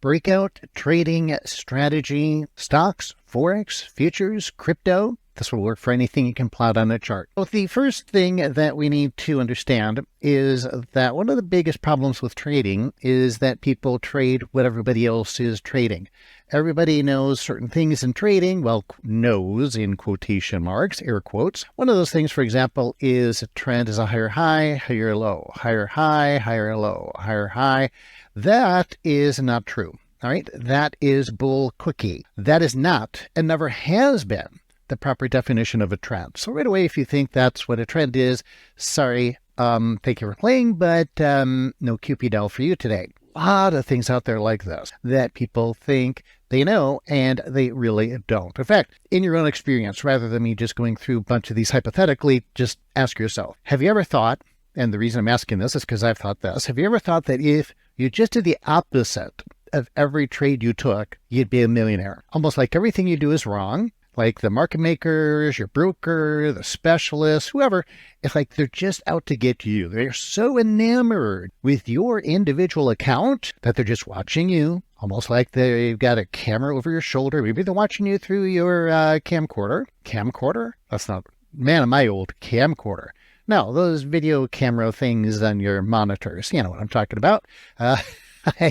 Breakout, trading, strategy, stocks, forex, futures, crypto. This will work for anything you can plot on a chart. Well, the first thing that we need to understand is that one of the biggest problems with trading is that people trade what everybody else is trading. Everybody knows certain things in trading, well, knows in quotation marks, air quotes. One of those things, for example, is a trend is a higher high, higher low, higher high, higher low, higher high. That is not true. All right. That is bull cookie. That is not and never has been the proper definition of a trend. So right away, if you think that's what a trend is, sorry, thank you for playing, but no QPDL for you today. A lot of things out there like this that people think they know and they really don't. In fact, in your own experience, rather than me just going through a bunch of these hypothetically, just ask yourself, have you ever thought, and the reason I'm asking this is because I've thought this, have you ever thought that if you just did the opposite of every trade you took, you'd be a millionaire? Almost like everything you do is wrong. Like the market makers, your broker, the specialists, whoever, it's like they're just out to get you. They're so enamored with your individual account that they're just watching you, almost like they've got a camera over your shoulder. Maybe they're watching you through your camcorder. Camcorder? That's not, man, am I old, camcorder. No, those video camera things on your monitors. You know what I'm talking about. I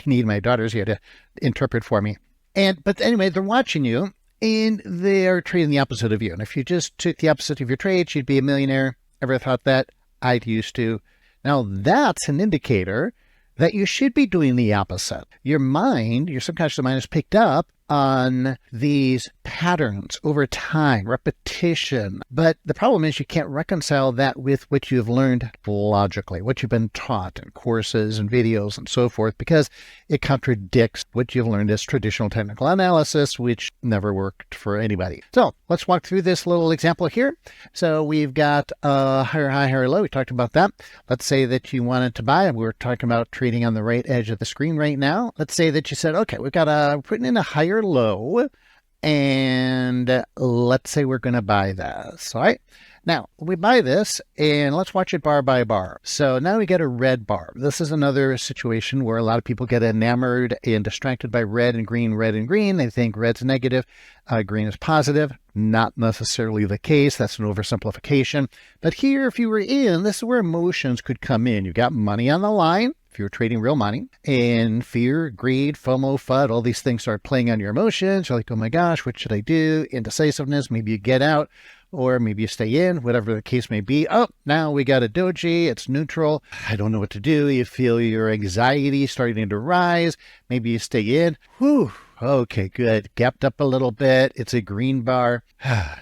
need my daughters here to interpret for me. But anyway, they're watching you. And they're trading the opposite of you. And if you just took the opposite of your trade, you'd be a millionaire. Ever thought that? I used to. Now, that's an indicator that you should be doing the opposite. Your mind, your subconscious mind, has picked up on these patterns over time, repetition. But the problem is you can't reconcile that with what you've learned logically, what you've been taught in courses and videos and so forth, because it contradicts what you've learned as traditional technical analysis, which never worked for anybody. So let's walk through this little example here. So we've got higher high, higher low. We talked about that. Let's say that you wanted to buy, and we're talking about trading on the right edge of the screen right now. Let's say that you said, okay, we've got putting in a higher low, and let's say we're going to buy this. All right. Now we buy this and let's watch it bar by bar. So now we get a red bar. This is another situation where a lot of people get enamored and distracted by red and green, red and green. They think red's negative, green is positive. Not necessarily the case. That's an oversimplification. But here, if you were in, this is where emotions could come in. You got money on the line. If you're trading real money, and fear, greed, FOMO, FUD, all these things start playing on your emotions. You're like, oh my gosh, what should I do? Indecisiveness, maybe you get out, or maybe you stay in, whatever the case may be. Oh, now we got a doji, it's neutral. I don't know what to do. You feel your anxiety starting to rise. Maybe you stay in. Whew. Okay, good. Gapped up a little bit. It's a green bar.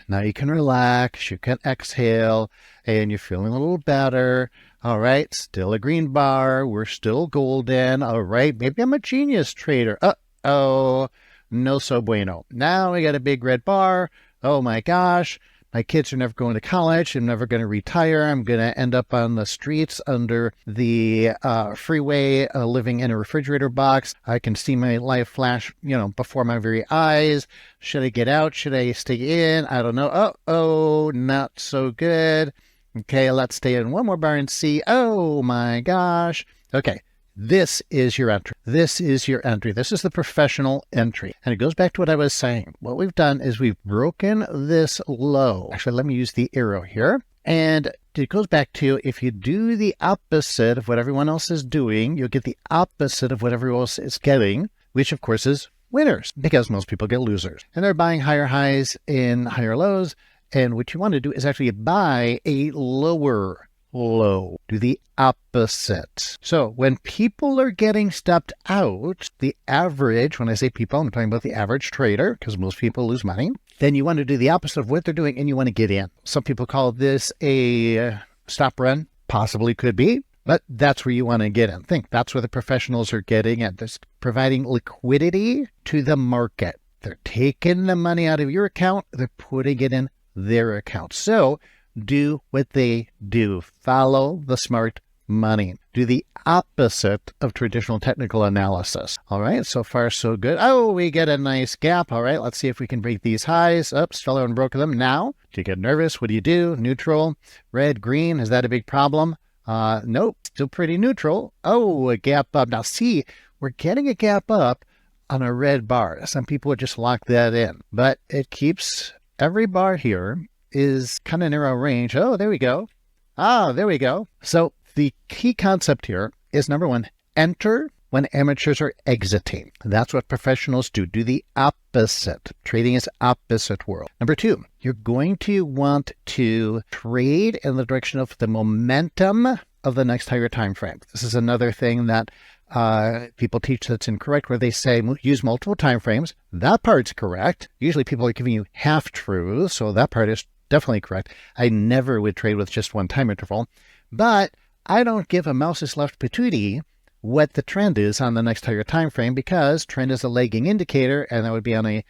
Now you can relax. You can exhale, and you're feeling a little better. All right, still a green bar. We're still golden. All right, maybe I'm a genius trader. Uh-oh, no so bueno. Now we got a big red bar. Oh my gosh, my kids are never going to college. I'm never going to retire. I'm going to end up on the streets under the freeway, living in a refrigerator box. I can see my life flash, before my very eyes. Should I get out? Should I stay in? I don't know. Uh-oh, not so good. Okay, let's stay in one more bar and see. Oh my gosh. Okay, this is your entry. This is your entry. This is the professional entry. And it goes back to what I was saying. What we've done is we've broken this low. Actually, let me use the arrow here. And it goes back to if you do the opposite of what everyone else is doing, you'll get the opposite of what everyone else is getting, which of course is winners, because most people get losers. And they're buying higher highs and higher lows. And what you want to do is actually buy a lower low. Do the opposite. So when people are getting stepped out, the average, when I say people, I'm talking about the average trader, because most people lose money, then you want to do the opposite of what they're doing and you want to get in. Some people call this a stop run. Possibly could be, but that's where you want to get in. Think that's where the professionals are getting at. They're providing liquidity to the market. They're taking the money out of your account. They're putting it in their account. So do what they do. Follow the smart money. Do the opposite of traditional technical analysis. All right, so far so good. Oh, we get a nice gap. All right, let's see if we can break these highs. Oops, fell out and broke them. Now, do you get nervous? What do you do? Neutral, red, green. Is that a big problem? Nope, still pretty neutral. Oh, a gap up. Now see, we're getting a gap up on a red bar. Some people would just lock that in, but it keeps every bar here is kind of narrow range. Oh, there we go. Ah, there we go. So the key concept here is number one, enter when amateurs are exiting. That's what professionals do. Do the opposite. Trading is opposite world. Number two, you're going to want to trade in the direction of the momentum of the next higher time frame. This is another thing that people teach that's incorrect, where they say use multiple time frames. That part's correct. Usually people are giving you half truths, so that part is definitely correct. I never would trade with just one time interval, but I don't give a mouse's left patootie what the trend is on the next higher time frame, because trend is a lagging indicator, and that would be on a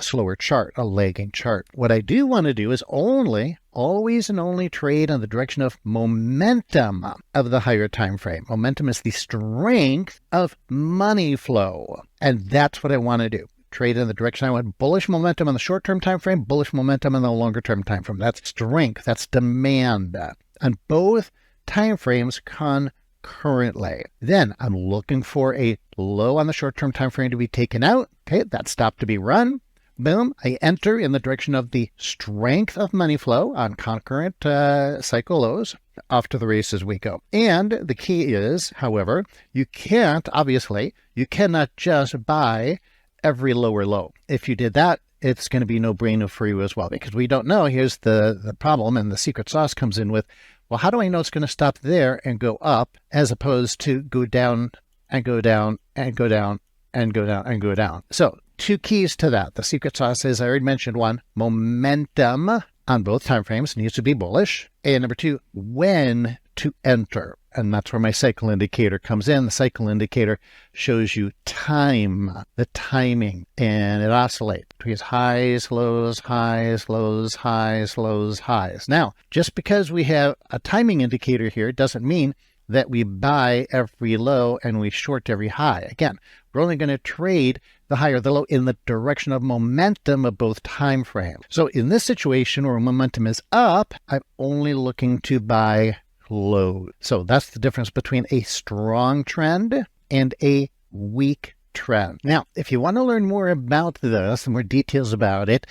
slower chart, a lagging chart. What I do want to do is always and only trade on the direction of momentum of the higher time frame. Momentum is the strength of money flow, and that's what I want to do. Trade in the direction I want. Bullish momentum on the short-term time frame, bullish momentum on the longer-term time frame. That's strength. That's demand on both time frames concurrently. Then I'm looking for a low on the short-term time frame to be taken out. Okay, that stop to be run. Boom, I enter in the direction of the strength of money flow on concurrent cycle lows. Off to the races we go. And the key is, however, you cannot just buy every lower low. If you did that, it's going to be no-brainer for you as well, because we don't know. Here's the problem, and the secret sauce comes in with, well, how do I know it's going to stop there and go up, as opposed to go down and go down and go down and go down and go down? So two keys to that. The secret sauce is, I already mentioned one, momentum on both time frames needs to be bullish. And number two, when to enter. And that's where my cycle indicator comes in. The cycle indicator shows you the timing, and it oscillates between highs, lows, highs, lows, highs, lows, highs. Now, just because we have a timing indicator here doesn't mean that we buy every low and we short every high. Again, we're only going to trade the high or the low in the direction of momentum of both time frames. So in this situation where momentum is up, I'm only looking to buy low. So that's the difference between a strong trend and a weak trend. Now, if you want to learn more about this and more details about it,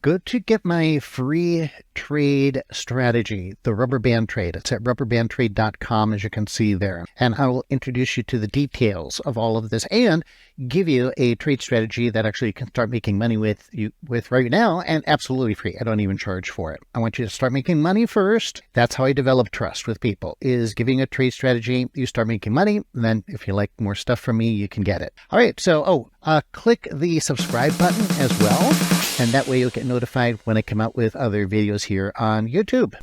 go to get my free trade strategy, the rubber band trade. It's at rubberbandtrade.com, as you can see there. And I will introduce you to the details of all of this and give you a trade strategy that actually you can start making money with right now, and absolutely free. I don't even charge for it. I want you to start making money first. That's how I develop trust with people, is giving a trade strategy. You start making money, and then if you like more stuff from me, you can get it. All right, so click the subscribe button as well, and that way you'll get notified when I come out with other videos here on YouTube.